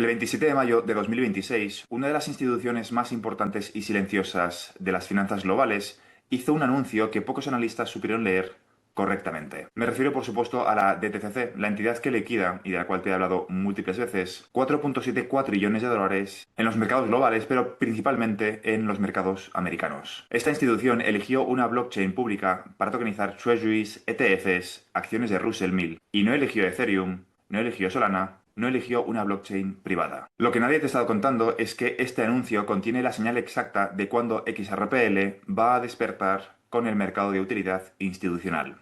El 27 de mayo de 2026, una de las instituciones más importantes y silenciosas de las finanzas globales hizo un anuncio que pocos analistas supieron leer correctamente. Me refiero, por supuesto, a la DTCC, la entidad que liquida, y de la cual te he hablado múltiples veces, 4.7 cuatrillones de dólares en los mercados globales, pero principalmente en los mercados americanos. Esta institución eligió una blockchain pública para tokenizar treasuries, ETFs, acciones de Russell 1000, y no eligió Ethereum, no eligió Solana, no eligió una blockchain privada. Lo que nadie te ha estado contando es que este anuncio contiene la señal exacta de cuándo XRPL va a despertar con el mercado de utilidad institucional.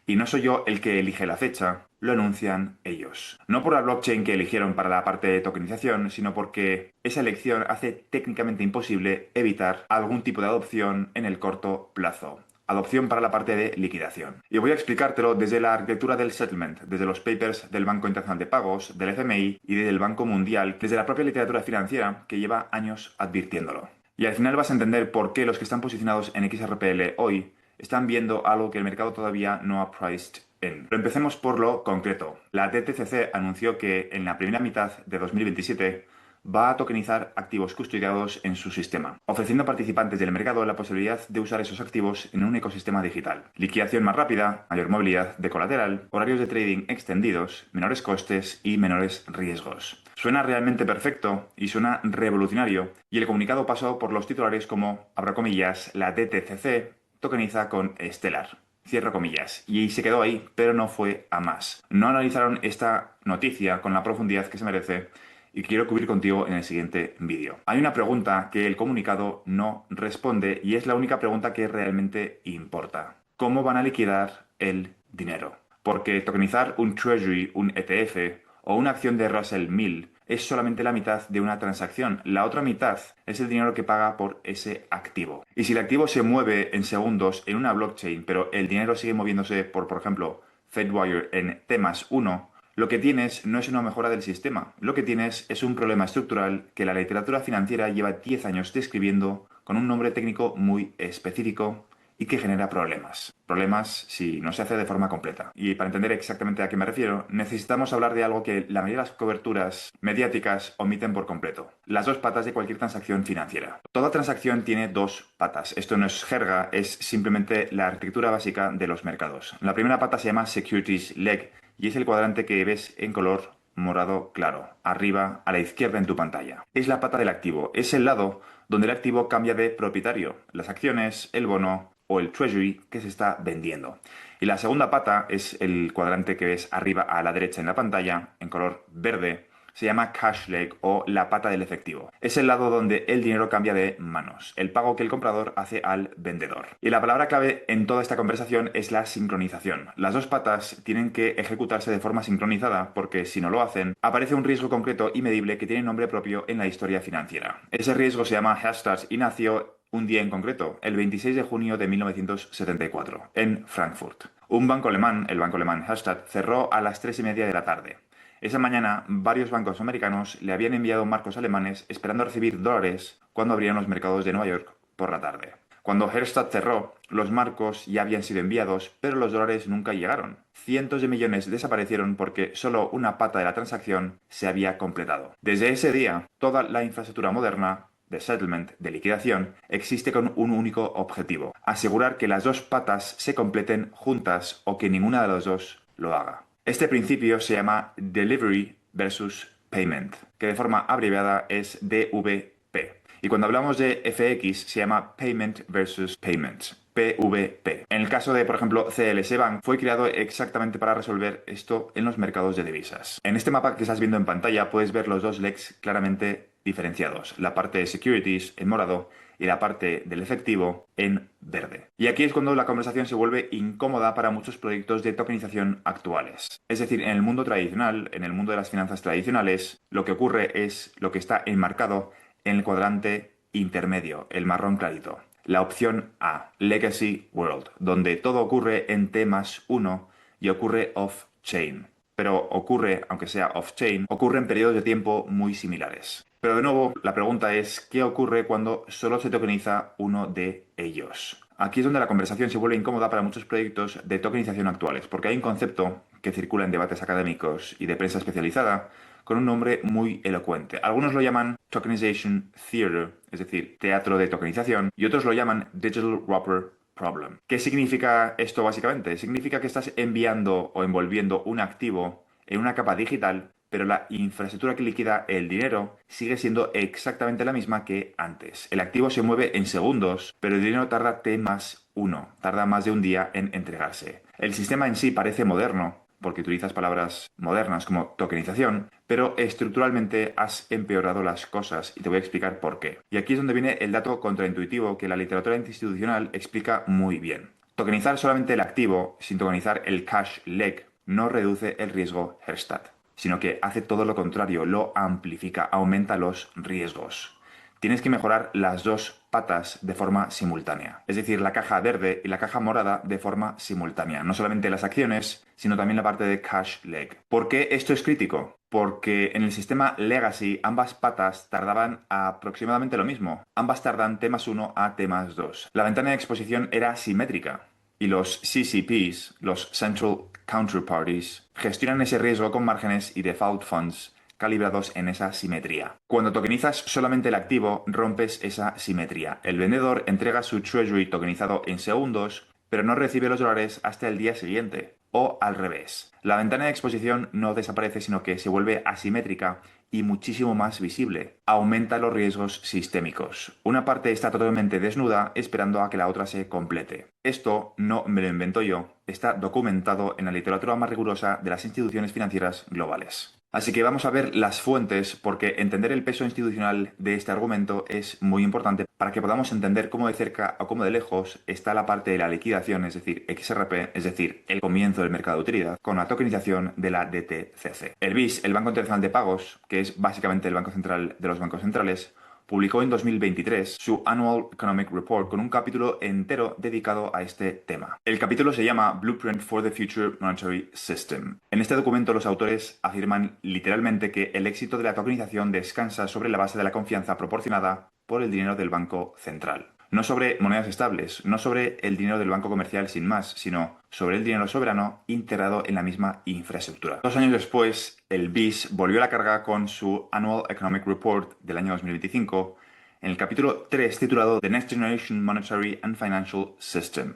Y no soy yo el que elige la fecha, lo anuncian ellos. No por la blockchain que eligieron para la parte de tokenización, sino porque esa elección hace técnicamente imposible evitar algún tipo de adopción en el corto plazo. Adopción para la parte de liquidación. Y voy a explicártelo desde la arquitectura del settlement, desde los papers del Banco Internacional de Pagos, del FMI y desde el Banco Mundial, desde la propia literatura financiera que lleva años advirtiéndolo. Y al final vas a entender por qué los que están posicionados en XRPL hoy están viendo algo que el mercado todavía no ha priced in. Pero empecemos por lo concreto. La DTCC anunció que en la primera mitad de 2027 va a tokenizar activos custodiados en su sistema, ofreciendo a participantes del mercado la posibilidad de usar esos activos en un ecosistema digital. Liquidación más rápida, mayor movilidad de colateral, horarios de trading extendidos, menores costes y menores riesgos. Suena realmente perfecto y suena revolucionario, y el comunicado pasó por los titulares como, abro comillas, la DTCC tokeniza con Stellar. Cierro comillas. Y se quedó ahí, pero no fue a más. No analizaron esta noticia con la profundidad que se merece y quiero cubrir contigo en el siguiente vídeo. Hay una pregunta que el comunicado no responde y es la única pregunta que realmente importa. ¿Cómo van a liquidar el dinero? Porque tokenizar un treasury, un ETF o una acción de Russell 1000 es solamente la mitad de una transacción. La otra mitad es el dinero que paga por ese activo. Y si el activo se mueve en segundos en una blockchain, pero el dinero sigue moviéndose por ejemplo, Fedwire en T+1, lo que tienes no es una mejora del sistema. Lo que tienes es un problema estructural que la literatura financiera lleva 10 años describiendo con un nombre técnico muy específico y que genera problemas. Problemas si no se hace de forma completa. Y para entender exactamente a qué me refiero, necesitamos hablar de algo que la mayoría de las coberturas mediáticas omiten por completo. Las dos patas de cualquier transacción financiera. Toda transacción tiene dos patas. Esto no es jerga, es simplemente la arquitectura básica de los mercados. La primera pata se llama Securities Leg y es el cuadrante que ves en color morado claro, arriba a la izquierda en tu pantalla. Es la pata del activo, es el lado donde el activo cambia de propietario, las acciones, el bono o el treasury que se está vendiendo. Y la segunda pata es el cuadrante que ves arriba a la derecha en la pantalla, en color verde, se llama cash leg o la pata del efectivo. Es el lado donde el dinero cambia de manos, el pago que el comprador hace al vendedor. Y la palabra clave en toda esta conversación es la sincronización. Las dos patas tienen que ejecutarse de forma sincronizada porque si no lo hacen, aparece un riesgo concreto y medible que tiene nombre propio en la historia financiera. Ese riesgo se llama Hastings y nació un día en concreto, el 26 de junio de 1974, en Frankfurt. Un banco alemán, el banco alemán Hastings, cerró a las 3:30 de la tarde. Esa mañana, varios bancos americanos le habían enviado marcos alemanes esperando recibir dólares cuando abrían los mercados de Nueva York por la tarde. Cuando Herstatt cerró, los marcos ya habían sido enviados, pero los dólares nunca llegaron. Cientos de millones desaparecieron porque solo una pata de la transacción se había completado. Desde ese día, toda la infraestructura moderna de settlement, de liquidación, existe con un único objetivo: asegurar que las dos patas se completen juntas o que ninguna de las dos lo haga. Este principio se llama Delivery versus Payment, que de forma abreviada es DVP. Y cuando hablamos de FX se llama Payment versus Payments, PVP. En el caso de, por ejemplo, CLS Bank, fue creado exactamente para resolver esto en los mercados de divisas. En este mapa que estás viendo en pantalla puedes ver los dos legs claramente diferenciados. La parte de securities en morado y la parte del efectivo en verde. Y aquí es cuando la conversación se vuelve incómoda para muchos proyectos de tokenización actuales. Es decir, en el mundo tradicional, en el mundo de las finanzas tradicionales, lo que ocurre es lo que está enmarcado en el cuadrante intermedio, el marrón clarito. La opción A, Legacy World, donde todo ocurre en T+1 y ocurre off-chain. Pero ocurre, aunque sea off-chain, ocurre en periodos de tiempo muy similares. Pero de nuevo, la pregunta es, ¿qué ocurre cuando solo se tokeniza uno de ellos? Aquí es donde la conversación se vuelve incómoda para muchos proyectos de tokenización actuales, porque hay un concepto que circula en debates académicos y de prensa especializada, con un nombre muy elocuente. Algunos lo llaman Tokenization Theater, es decir, teatro de tokenización, y otros lo llaman Digital Wrapper Problem. ¿Qué significa esto básicamente? Significa que estás enviando o envolviendo un activo en una capa digital, pero la infraestructura que liquida el dinero sigue siendo exactamente la misma que antes. El activo se mueve en segundos, pero el dinero tarda T más 1, tarda más de un día en entregarse. El sistema en sí parece moderno, porque utilizas palabras modernas como tokenización, pero estructuralmente has empeorado las cosas y te voy a explicar por qué. Y aquí es donde viene el dato contraintuitivo que la literatura institucional explica muy bien. Tokenizar solamente el activo, sin tokenizar el cash leg, no reduce el riesgo Herstatt, sino que hace todo lo contrario, lo amplifica, aumenta los riesgos. Tienes que mejorar las dos patas de forma simultánea, es decir, la caja verde y la caja morada de forma simultánea, no solamente las acciones, sino también la parte de cash leg. ¿Por qué esto es crítico? Porque en el sistema Legacy ambas patas tardaban aproximadamente lo mismo. Ambas tardan T más 1 a T más 2. La ventana de exposición era simétrica y los CCPs, los Central Counterparties, gestionan ese riesgo con márgenes y default funds calibrados en esa simetría. Cuando tokenizas solamente el activo, rompes esa simetría. El vendedor entrega su treasury tokenizado en segundos, pero no recibe los dólares hasta el día siguiente. O al revés. La ventana de exposición no desaparece, sino que se vuelve asimétrica y muchísimo más visible. Aumenta los riesgos sistémicos. Una parte está totalmente desnuda esperando a que la otra se complete. Esto no me lo invento yo, está documentado en la literatura más rigurosa de las instituciones financieras globales. Así que vamos a ver las fuentes porque entender el peso institucional de este argumento es muy importante para que podamos entender cómo de cerca o cómo de lejos está la parte de la liquidación, es decir, XRP, es decir, el comienzo del mercado de utilidad, con la tokenización de la DTCC. El BIS, el Banco Internacional de Pagos, que es básicamente el banco central de los bancos centrales, publicó en 2023 su Annual Economic Report con un capítulo entero dedicado a este tema. El capítulo se llama Blueprint for the Future Monetary System. En este documento los autores afirman literalmente que el éxito de la tokenización descansa sobre la base de la confianza proporcionada por el dinero del Banco Central. No sobre monedas estables, no sobre el dinero del banco comercial sin más, sino sobre el dinero soberano integrado en la misma infraestructura. 2 años después, el BIS volvió a la carga con su Annual Economic Report del año 2025, en el capítulo 3 titulado The Next Generation Monetary and Financial System.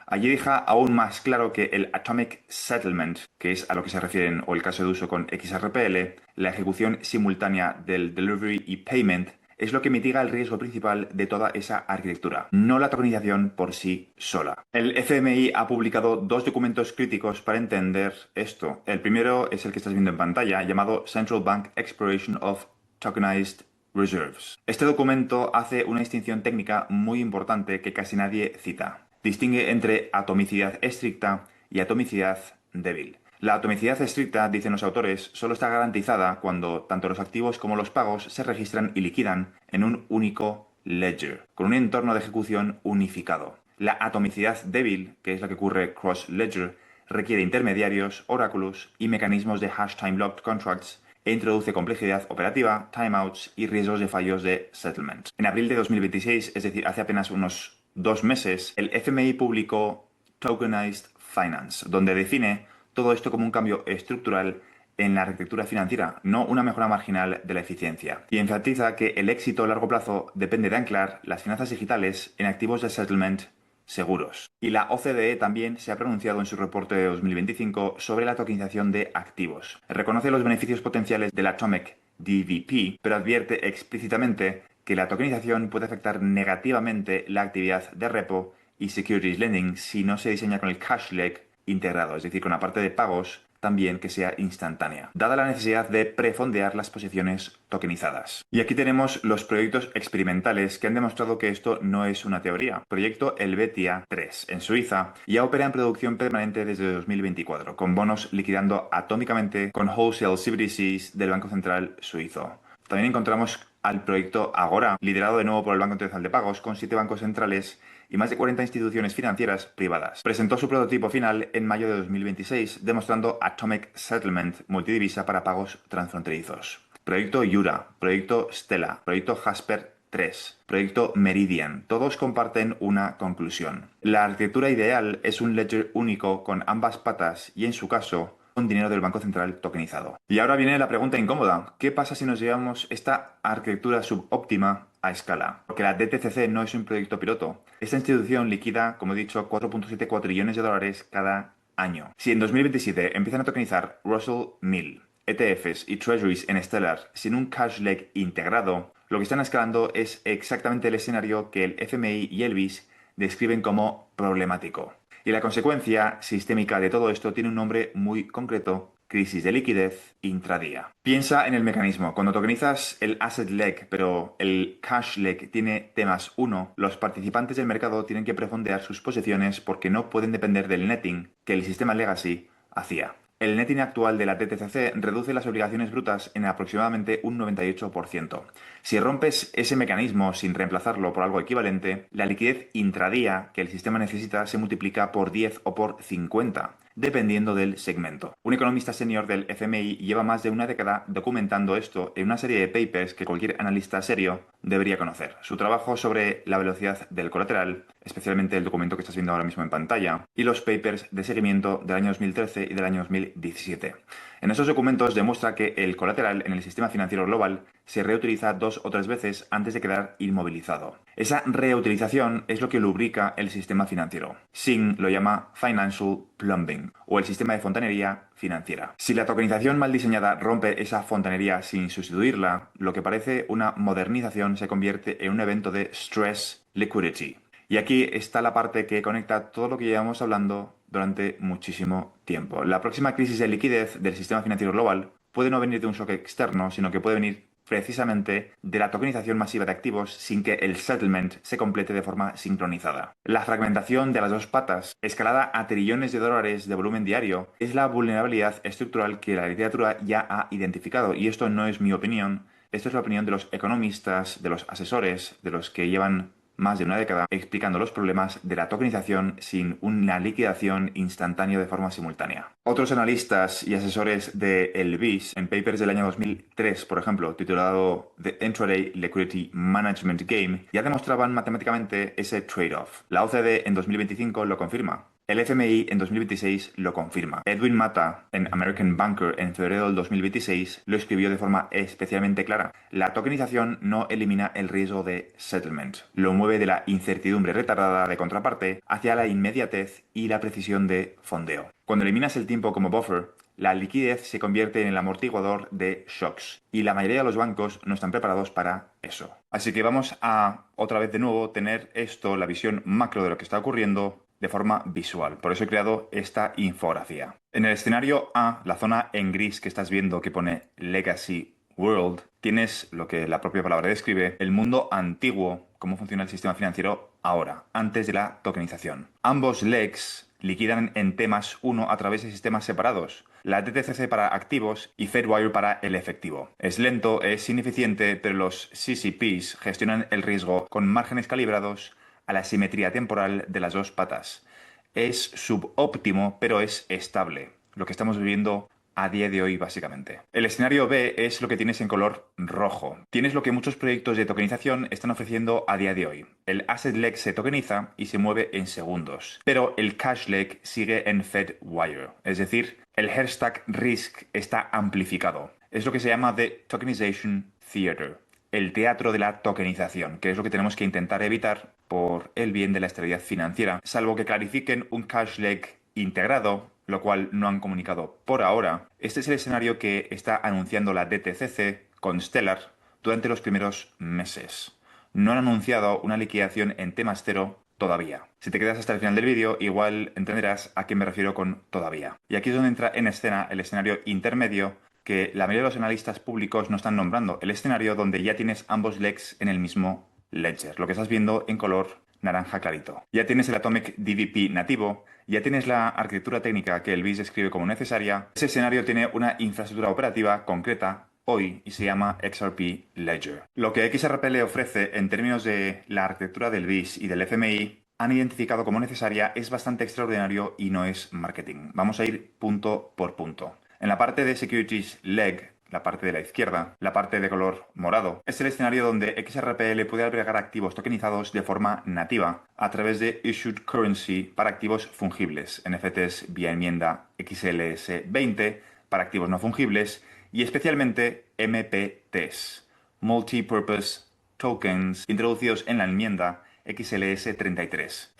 Allí deja aún más claro que el Atomic Settlement, que es a lo que se refieren o el caso de uso con XRPL, la ejecución simultánea del delivery y payment, es lo que mitiga el riesgo principal de toda esa arquitectura, no la tokenización por sí sola. El FMI ha publicado 2 documentos críticos para entender esto. El primero es el que estás viendo en pantalla, llamado Central Bank Exploration of Tokenized Reserves. Este documento hace una distinción técnica muy importante que casi nadie cita. Distingue entre atomicidad estricta y atomicidad débil. La atomicidad estricta, dicen los autores, solo está garantizada cuando tanto los activos como los pagos se registran y liquidan en un único ledger, con un entorno de ejecución unificado. La atomicidad débil, que es la que ocurre cross-ledger, requiere intermediarios, oráculos y mecanismos de hash time-locked contracts e introduce complejidad operativa, timeouts y riesgos de fallos de settlement. En abril de 2026, es decir, hace apenas unos 2 meses, el FMI publicó Tokenized Finance, donde define todo esto como un cambio estructural en la arquitectura financiera, no una mejora marginal de la eficiencia. Y enfatiza que el éxito a largo plazo depende de anclar las finanzas digitales en activos de settlement seguros. Y la OCDE también se ha pronunciado en su reporte de 2025 sobre la tokenización de activos. Reconoce los beneficios potenciales del Atomic DVP, pero advierte explícitamente que la tokenización puede afectar negativamente la actividad de repo y securities lending si no se diseña con el cash leg integrado, es decir, con la parte de pagos también que sea instantánea, dada la necesidad de prefondear las posiciones tokenizadas. Y aquí tenemos los proyectos experimentales que han demostrado que esto no es una teoría. Proyecto Helvetia 3 en Suiza ya opera en producción permanente desde 2024, con bonos liquidando atómicamente con wholesale CBDCs del Banco Central suizo. También encontramos al proyecto Agora, liderado de nuevo por el Banco Internacional de Pagos, con 7 bancos centrales y más de 40 instituciones financieras privadas. Presentó su prototipo final en mayo de 2026, demostrando Atomic Settlement multidivisa para pagos transfronterizos. Proyecto Yura, proyecto Stella, proyecto Jasper 3, proyecto Meridian, todos comparten una conclusión. La arquitectura ideal es un ledger único con ambas patas y, en su caso, con dinero del Banco Central tokenizado. Y ahora viene la pregunta incómoda. ¿Qué pasa si nos llevamos esta arquitectura subóptima a escala? Porque la DTCC no es un proyecto piloto. Esta institución liquida, como he dicho, 4.74 trillones de dólares cada año. Si en 2027 empiezan a tokenizar Russell 1000, ETFs y Treasuries en Stellar sin un cash leg integrado, lo que están escalando es exactamente el escenario que el FMI y el BIS describen como problemático. Y la consecuencia sistémica de todo esto tiene un nombre muy concreto: crisis de liquidez intradía. Piensa en el mecanismo. Cuando tokenizas el asset leg, pero el cash leg tiene T+1, los participantes del mercado tienen que prefondear sus posiciones porque no pueden depender del netting que el sistema legacy hacía. El netting actual de la TTCC reduce las obligaciones brutas en aproximadamente un 98%. Si rompes ese mecanismo sin reemplazarlo por algo equivalente, la liquidez intradía que el sistema necesita se multiplica por 10 o por 50, dependiendo del segmento. Un economista senior del FMI lleva más de una década documentando esto en una serie de papers que cualquier analista serio debería conocer. Su trabajo sobre la velocidad del colateral, especialmente el documento que estás viendo ahora mismo en pantalla, y los papers de seguimiento del año 2013 y del año 2017. En esos documentos demuestra que el colateral en el sistema financiero global se reutiliza 2 o 3 veces antes de quedar inmovilizado. Esa reutilización es lo que lubrica el sistema financiero. Singh lo llama Financial Plumbing, o el sistema de fontanería financiera. Si la tokenización mal diseñada rompe esa fontanería sin sustituirla, lo que parece una modernización se convierte en un evento de stress liquidity. Y aquí está la parte que conecta todo lo que llevamos hablando durante muchísimo tiempo. La próxima crisis de liquidez del sistema financiero global puede no venir de un shock externo, sino que puede venir precisamente de la tokenización masiva de activos sin que el settlement se complete de forma sincronizada. La fragmentación de las dos patas, escalada a trillones de dólares de volumen diario, es la vulnerabilidad estructural que la literatura ya ha identificado. Y esto no es mi opinión, esto es la opinión de los economistas, de los asesores, de los que llevan más de una década explicando los problemas de la tokenización sin una liquidación instantánea de forma simultánea. Otros analistas y asesores de el BIS, en papers del año 2003, por ejemplo, titulado The Intraday Liquidity Management Game, ya demostraban matemáticamente ese trade-off. La OCDE en 2025 lo confirma. El FMI en 2026 lo confirma. Edwin Mata, en American Banker, en febrero del 2026, lo escribió de forma especialmente clara. La tokenización no elimina el riesgo de settlement. Lo mueve de la incertidumbre retardada de contraparte hacia la inmediatez y la precisión de fondeo. Cuando eliminas el tiempo como buffer, la liquidez se convierte en el amortiguador de shocks. Y la mayoría de los bancos no están preparados para eso. Así que vamos a, otra vez de nuevo, tener esto, la visión macro de lo que está ocurriendo, de forma visual. Por eso he creado esta infografía. En el escenario A, la zona en gris que estás viendo que pone Legacy World, tienes lo que la propia palabra describe, el mundo antiguo, cómo funciona el sistema financiero ahora, antes de la tokenización. Ambos legs liquidan en T+1 a través de sistemas separados. La DTCC para activos y Fedwire para el efectivo. Es lento, es ineficiente, pero los CCPs gestionan el riesgo con márgenes calibrados a la simetría temporal de las dos patas. Es subóptimo, pero es estable. Lo que estamos viviendo a día de hoy, básicamente. El escenario B es lo que tienes en color rojo. Tienes lo que muchos proyectos de tokenización están ofreciendo a día de hoy. El asset leg se tokeniza y se mueve en segundos. Pero el cash leg sigue en Fedwire. Es decir, el Herstack risk está amplificado. Es lo que se llama The Tokenization Theater. El teatro de la tokenización, que es lo que tenemos que intentar evitar por el bien de la estabilidad financiera, salvo que clarifiquen un cash leg integrado, lo cual no han comunicado por ahora. Este es el escenario que está anunciando la DTCC con Stellar durante los primeros meses. No han anunciado una liquidación en T+0 todavía. Si te quedas hasta el final del vídeo, igual entenderás a qué me refiero con todavía. Y aquí es donde entra en escena el escenario intermedio, que la mayoría de los analistas públicos no están nombrando. El escenario donde ya tienes ambos legs en el mismo ledger, lo que estás viendo en color naranja clarito. Ya tienes el Atomic DVP nativo, ya tienes la arquitectura técnica que el BIS describe como necesaria. Ese escenario tiene una infraestructura operativa concreta hoy y se llama XRP Ledger. Lo que XRP le ofrece en términos de la arquitectura del BIS y del FMI han identificado como necesaria es bastante extraordinario y no es marketing. Vamos a ir punto por punto. En la parte de Securities Leg, la parte de la izquierda, la parte de color morado, es el escenario donde XRPL puede albergar activos tokenizados de forma nativa a través de Issued Currency para activos fungibles, NFTs vía enmienda XLS20 para activos no fungibles y especialmente MPTs, Multipurpose Tokens, introducidos en la enmienda XLS33.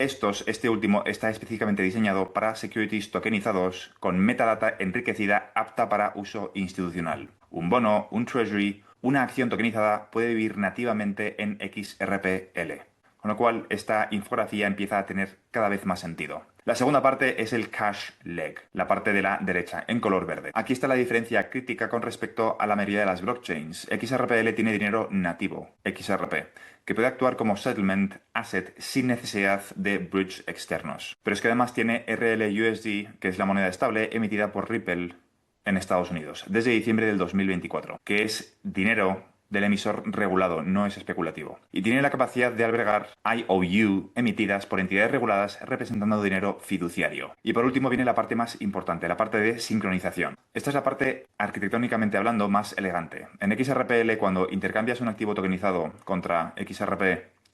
Este último está específicamente diseñado para securities tokenizados con metadata enriquecida apta para uso institucional. Un bono, un treasury, una acción tokenizada puede vivir nativamente en XRPL, con lo cual esta infografía empieza a tener cada vez más sentido. La segunda parte es el cash leg, la parte de la derecha, en color verde. Aquí está la diferencia crítica con respecto a la mayoría de las blockchains. XRPL tiene dinero nativo, XRP, que puede actuar como settlement asset sin necesidad de bridge externos. Pero es que además tiene RLUSD, que es la moneda estable emitida por Ripple en Estados Unidos, desde diciembre del 2024, que es dinero del emisor regulado, no es especulativo. Y tiene la capacidad de albergar IOU emitidas por entidades reguladas representando dinero fiduciario. Y por último viene la parte más importante, la parte de sincronización. Esta es la parte, arquitectónicamente hablando, más elegante. En XRPL, cuando intercambias un activo tokenizado contra XRP,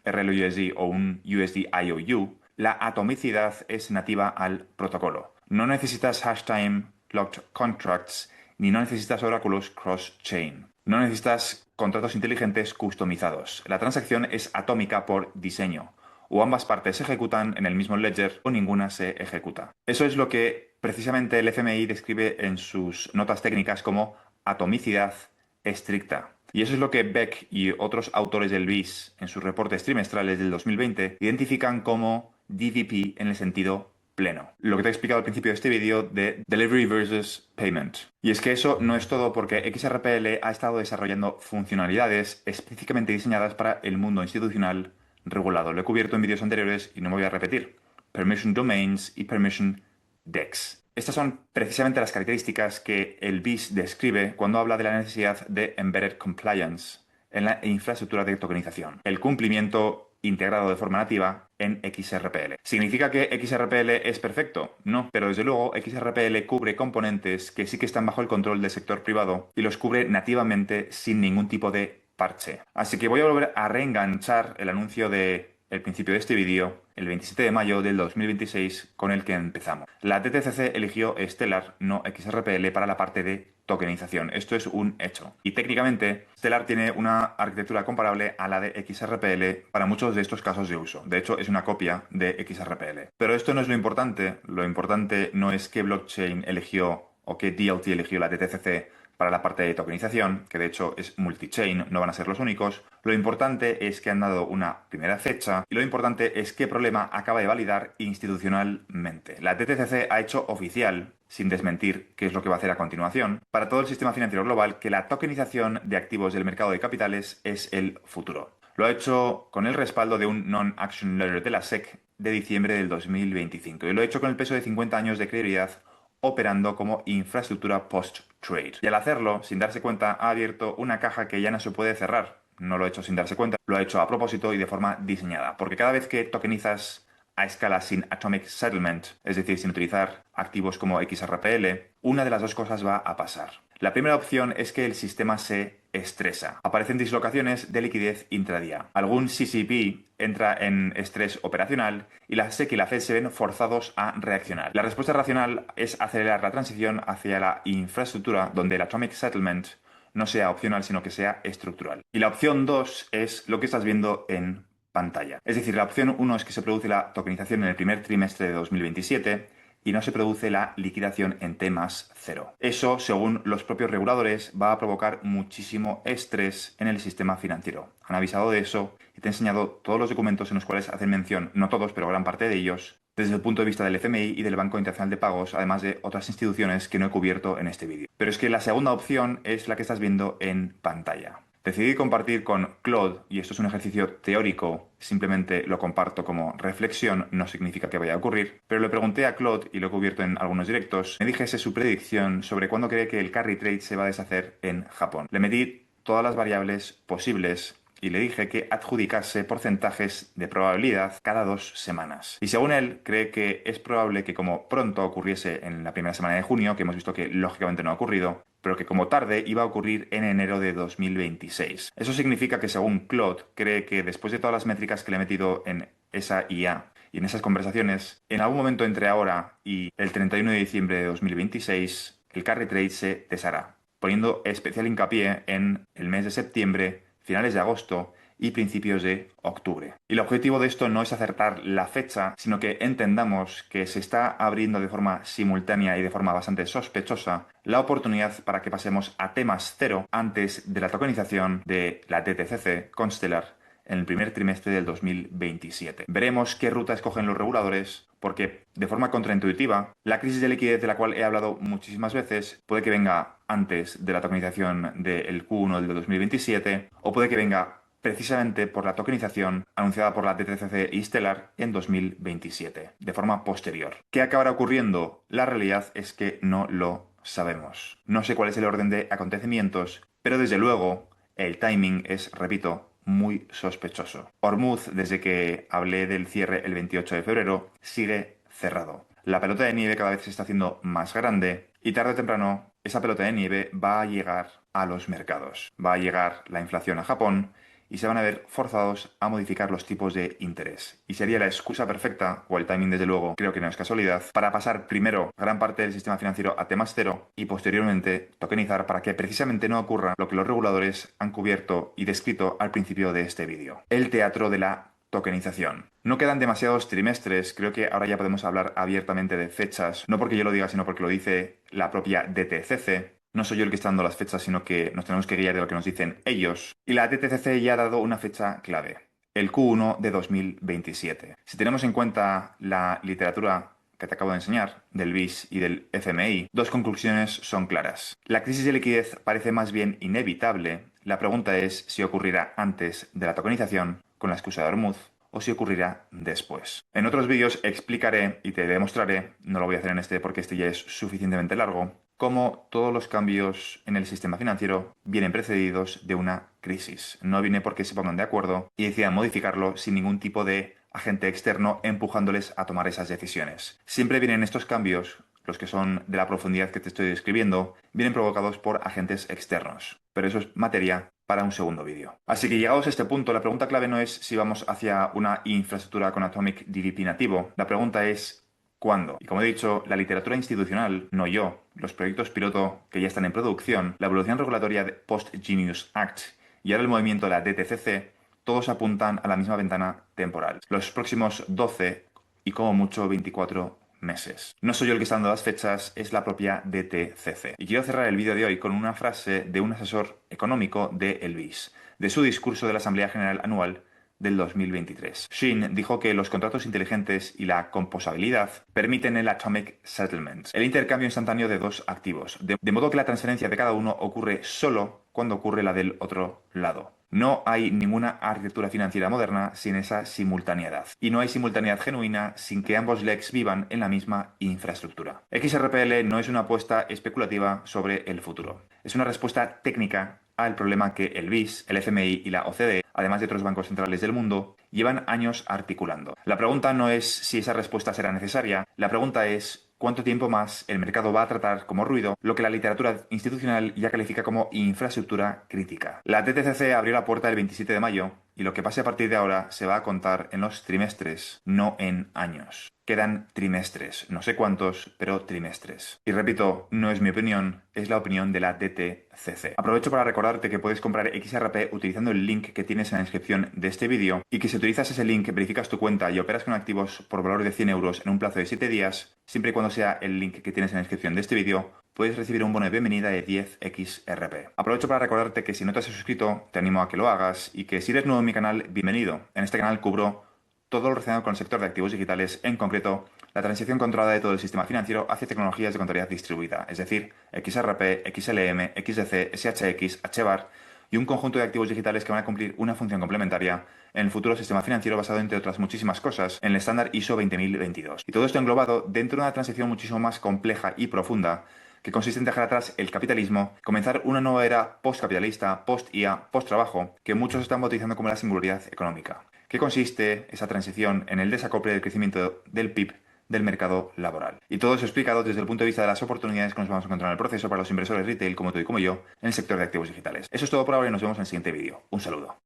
RLUSD o un USD IOU, la atomicidad es nativa al protocolo. No necesitas hashtime locked contracts ni no necesitas oráculos cross-chain. No necesitas contratos inteligentes customizados. La transacción es atómica por diseño. O ambas partes se ejecutan en el mismo ledger o ninguna se ejecuta. Eso es lo que precisamente el FMI describe en sus notas técnicas como atomicidad estricta. Y eso es lo que Beck y otros autores del BIS en sus reportes trimestrales del 2020 identifican como DDP en el sentido pleno. Lo que te he explicado al principio de este vídeo de Delivery versus Payment. Y es que eso no es todo porque XRPL ha estado desarrollando funcionalidades específicamente diseñadas para el mundo institucional regulado. Lo he cubierto en vídeos anteriores y no me voy a repetir. Permission Domains y Permission DEX. Estas son precisamente las características que el BIS describe cuando habla de la necesidad de Embedded Compliance en la infraestructura de tokenización. El cumplimiento integrado de forma nativa en XRPL. ¿Significa que XRPL es perfecto? No, pero desde luego XRPL cubre componentes que sí que están bajo el control del sector privado y los cubre nativamente sin ningún tipo de parche. Así que voy a volver a reenganchar el anuncio de el principio de este vídeo, el 27 de mayo del 2026, con el que empezamos. La DTCC eligió Stellar, no XRPL, para la parte de tokenización. Esto es un hecho. Y técnicamente, Stellar tiene una arquitectura comparable a la de XRPL para muchos de estos casos de uso. De hecho, es una copia de XRPL. Pero esto no es lo importante. Lo importante no es qué blockchain eligió o qué DLT eligió la DTCC para la parte de tokenización, que de hecho es multi-chain, no van a ser los únicos. Lo importante es que han dado una primera fecha y lo importante es qué problema acaba de validar institucionalmente. La DTCC ha hecho oficial, sin desmentir qué es lo que va a hacer a continuación, para todo el sistema financiero global que la tokenización de activos del mercado de capitales es el futuro. Lo ha hecho con el respaldo de un Non-Action Letter de la SEC de diciembre del 2025 y lo ha hecho con el peso de 50 años de credibilidad operando como infraestructura post-trade. Y al hacerlo, sin darse cuenta, ha abierto una caja que ya no se puede cerrar. No lo ha hecho sin darse cuenta, lo ha hecho a propósito y de forma diseñada. Porque cada vez que tokenizas a escala sin Atomic Settlement, es decir, sin utilizar activos como XRPL, una de las dos cosas va a pasar. La primera opción es que el sistema se estresa. Aparecen dislocaciones de liquidez intradía. Algún CCP entra en estrés operacional y la SEC y la Fed se ven forzados a reaccionar. La respuesta racional es acelerar la transición hacia la infraestructura donde el Atomic Settlement no sea opcional, sino que sea estructural. Y la opción 2 es lo que estás viendo en pantalla. Es decir, la opción 1 es que se produce la tokenización en el primer trimestre de 2027 y no se produce la liquidación en T+0. Eso, según los propios reguladores, va a provocar muchísimo estrés en el sistema financiero. Han avisado de eso y te he enseñado todos los documentos en los cuales hacen mención, no todos, pero gran parte de ellos, desde el punto de vista del FMI y del Banco Internacional de Pagos, además de otras instituciones que no he cubierto en este vídeo. Pero es que la segunda opción es la que estás viendo en pantalla. Decidí compartir con Claude, y esto es un ejercicio teórico, simplemente lo comparto como reflexión, no significa que vaya a ocurrir, pero le pregunté a Claude, y lo he cubierto en algunos directos, me dijese su predicción sobre cuándo cree que el carry trade se va a deshacer en Japón. Le metí todas las variables posibles y le dije que adjudicase porcentajes de probabilidad cada 2 semanas. Y según él, cree que es probable que como pronto ocurriese en la primera semana de junio, que hemos visto que lógicamente no ha ocurrido, pero que como tarde iba a ocurrir en enero de 2026. Eso significa que según Claude, cree que después de todas las métricas que le he metido en esa IA y en esas conversaciones, en algún momento entre ahora y el 31 de diciembre de 2026, el carry trade se deshará, poniendo especial hincapié en el mes de septiembre, finales de agosto y principios de octubre. Y el objetivo de esto no es acertar la fecha, sino que entendamos que se está abriendo de forma simultánea y de forma bastante sospechosa la oportunidad para que pasemos a T+0 antes de la tokenización de la DTCC Constellar en el primer trimestre del 2027. Veremos qué ruta escogen los reguladores, porque de forma contraintuitiva, la crisis de liquidez de la cual he hablado muchísimas veces puede que venga antes de la tokenización del Q1 del 2027 o puede que venga precisamente por la tokenización anunciada por la DTCC y Stellar en 2027, de forma posterior. ¿Qué acabará ocurriendo? La realidad es que no lo sabemos. No sé cuál es el orden de acontecimientos, pero desde luego el timing es, repito, muy sospechoso. Hormuz, desde que hablé del cierre el 28 de febrero, sigue cerrado. La pelota de nieve cada vez se está haciendo más grande y tarde o temprano esa pelota de nieve va a llegar a los mercados. Va a llegar la inflación a Japón y se van a ver forzados a modificar los tipos de interés. Y sería la excusa perfecta, o el timing desde luego, creo que no es casualidad, para pasar primero gran parte del sistema financiero a T+0 y posteriormente tokenizar para que precisamente no ocurra lo que los reguladores han cubierto y descrito al principio de este vídeo. El teatro de la tokenización. No quedan demasiados trimestres, creo que ahora ya podemos hablar abiertamente de fechas, no porque yo lo diga, sino porque lo dice la propia DTCC. No soy yo el que está dando las fechas, sino que nos tenemos que guiar de lo que nos dicen ellos. Y la DTCC ya ha dado una fecha clave, el Q1 de 2027. Si tenemos en cuenta la literatura que te acabo de enseñar, del BIS y del FMI, dos conclusiones son claras. La crisis de liquidez parece más bien inevitable. La pregunta es si ocurrirá antes de la tokenización, con la excusa de Hormuz, o si ocurrirá después. En otros vídeos explicaré y te demostraré, no lo voy a hacer en este porque este ya es suficientemente largo, cómo todos los cambios en el sistema financiero vienen precedidos de una crisis. No viene porque se pongan de acuerdo y decidan modificarlo sin ningún tipo de agente externo empujándoles a tomar esas decisiones. Siempre vienen estos cambios, los que son de la profundidad que te estoy describiendo, vienen provocados por agentes externos. Pero eso es materia para un segundo vídeo. Así que llegados a este punto, la pregunta clave no es si vamos hacia una infraestructura con Atomic DDP nativo. La pregunta es ¿cuándo? Y como he dicho, la literatura institucional, no yo, los proyectos piloto que ya están en producción, la evolución regulatoria de Post-Genius Act y ahora el movimiento de la DTCC, todos apuntan a la misma ventana temporal. Los próximos 12 y como mucho 24 meses. No soy yo el que está dando las fechas, es la propia DTCC. Y quiero cerrar el vídeo de hoy con una frase de un asesor económico de el BIS, de su discurso de la Asamblea General Anual del 2023. Shin dijo que los contratos inteligentes y la composabilidad permiten el Atomic Settlement, el intercambio instantáneo de dos activos, de modo que la transferencia de cada uno ocurre solo cuando ocurre la del otro lado. No hay ninguna arquitectura financiera moderna sin esa simultaneidad. Y no hay simultaneidad genuina sin que ambos legs vivan en la misma infraestructura. XRPL no es una apuesta especulativa sobre el futuro. Es una respuesta técnica al problema que el BIS, el FMI y la OCDE, además de otros bancos centrales del mundo, llevan años articulando. La pregunta no es si esa respuesta será necesaria, la pregunta es ¿cuánto tiempo más el mercado va a tratar como ruido lo que la literatura institucional ya califica como infraestructura crítica? La DTCC abrió la puerta el 27 de mayo y lo que pase a partir de ahora se va a contar en los trimestres, no en años. Quedan trimestres, no sé cuántos, pero trimestres. Y repito, no es mi opinión, es la opinión de la DTCC. Aprovecho para recordarte que puedes comprar XRP utilizando el link que tienes en la descripción de este vídeo y que si utilizas ese link, verificas tu cuenta y operas con activos por valor de 100 euros en un plazo de 7 días, siempre y cuando sea el link que tienes en la descripción de este vídeo, puedes recibir un bono de bienvenida de 10 XRP. Aprovecho para recordarte que si no te has suscrito, te animo a que lo hagas y que si eres nuevo en mi canal, bienvenido. En este canal cubro todo lo relacionado con el sector de activos digitales, en concreto, la transición controlada de todo el sistema financiero hacia tecnologías de contabilidad distribuida, es decir, XRP, XLM, XDC, SHX, HBAR y un conjunto de activos digitales que van a cumplir una función complementaria en el futuro sistema financiero basado, entre otras muchísimas cosas, en el estándar ISO 20022. Y todo esto englobado dentro de una transición muchísimo más compleja y profunda que consiste en dejar atrás el capitalismo, comenzar una nueva era postcapitalista, post-IA, post-trabajo, que muchos están bautizando como la singularidad económica, que consiste esa transición en el desacople del crecimiento del PIB del mercado laboral. Y todo eso explicado desde el punto de vista de las oportunidades que nos vamos a encontrar en el proceso para los inversores retail como tú y como yo en el sector de activos digitales. Eso es todo por ahora y nos vemos en el siguiente vídeo. Un saludo.